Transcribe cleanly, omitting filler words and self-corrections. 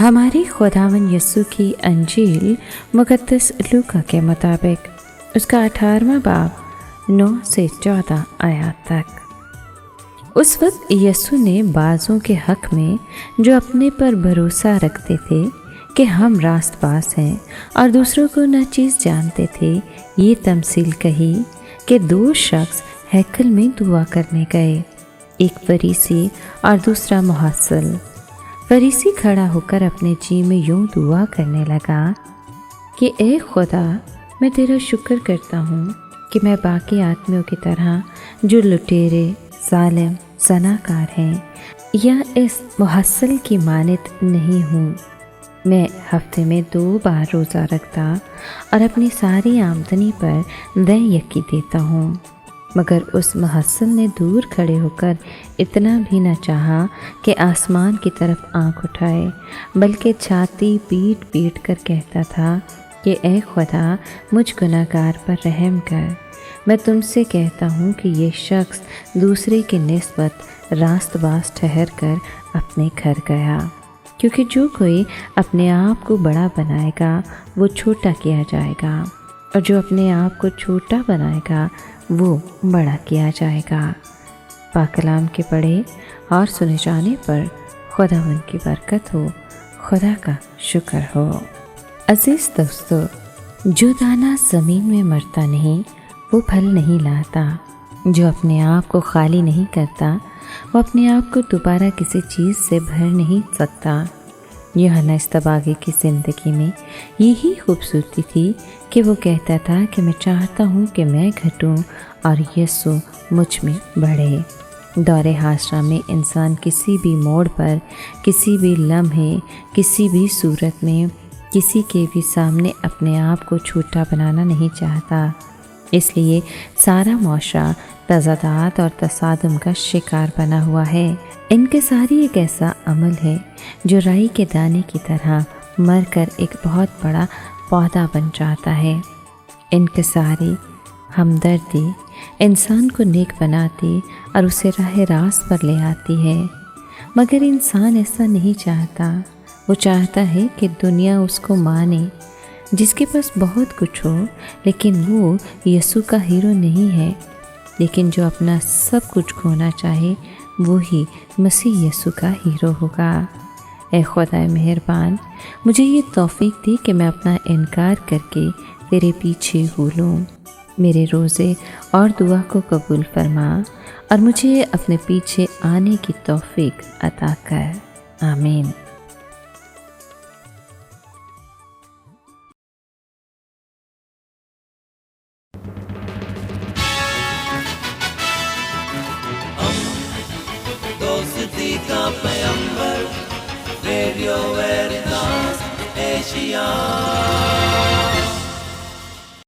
हमारी खुदावन यस्सु की अंजील मुक़द्दस लूका के मुताबिक उसका 18वां बाब 9 से 14 आयत तक। उस वक्त यस्सु ने बाज़ों के हक़ में जो अपने पर भरोसा रखते थे कि हम रास्तबाज़ हैं और दूसरों को नाचीज़ जानते थे, ये तमसील कही कि 2 शख्स हैकल में दुआ करने गए, एक फरीसी और दूसरा मुहस्सिल। फरीसी खड़ा होकर अपने जी में यूं दुआ करने लगा कि ए खुदा, मैं तेरा शुक्र करता हूँ कि मैं बाकी आदमियों की तरह जो लुटेरे, जालिम, ज़नाकार हैं या इस मुहस्सिल की मानद नहीं हूँ। मैं हफ्ते में 2 बार रोज़ा रखता और अपनी सारी आमदनी पर दय यकी देता हूँ। मगर उस मुहस्सिल ने दूर खड़े होकर इतना भी न चाहा कि आसमान की तरफ आंख उठाए, बल्कि छाती पीट पीट कर कहता था कि ए खुदा, मुझ गुनाहगार पर रहम कर। मैं तुमसे कहता हूँ कि ये शख्स दूसरे की निस्बत रास्तबाज़ ठहर कर अपने घर गया, क्योंकि जो कोई अपने आप को बड़ा बनाएगा वो छोटा किया जाएगा, और जो अपने आप को छोटा बनाएगा वो बड़ा किया जाएगा। पाक कलाम के पढ़े और सुने जाने पर खुदावंद की बरकत हो, खुदा का शुक्र हो। अज़ीज़ दोस्तों, जो दाना ज़मीन में मरता नहीं वो फल नहीं लाता। जो अपने आप को खाली नहीं करता वो अपने आप को दोबारा किसी चीज़ से भर नहीं सकता। यूहन्ना इस्तबागी की ज़िंदगी में यही खूबसूरती थी कि वो कहता था कि मैं चाहता हूँ कि मैं घटूँ और यस्सु मुझ में बढ़े। दौरे हाशरा में इंसान किसी भी मोड़ पर, किसी भी लम्हे, किसी भी सूरत में किसी के भी सामने अपने आप को छोटा बनाना नहीं चाहता। इसलिए सारा माशरा तज़ादात और तसादुम का शिकार बना हुआ है। इनकिसारी एक ऐसा अमल है जो राई के दाने की तरह मर कर एक बहुत बड़ा पौधा बन जाता है। इनकिसारी हमदर्दी इंसान को नेक बनाती और उसे राह रास्त पर ले आती है, मगर इंसान ऐसा नहीं चाहता। वो चाहता है कि दुनिया उसको माने, जिसके पास बहुत कुछ हो, लेकिन वो यस्सु का हीरो नहीं है। लेकिन जो अपना सब कुछ खोना चाहे वो ही मसीह यस्सु का हीरो होगा। ए खुदा मेहरबान, मुझे ये तौफीक दी कि मैं अपना इनकार करके तेरे पीछे हो लूँ। मेरे रोज़े और दुआ को कबूल फरमा और मुझे अपने पीछे आने की तौफीक अता कर। आमीन। दोस्ती का पैगंबर, रेडियो वेरितास एशिया।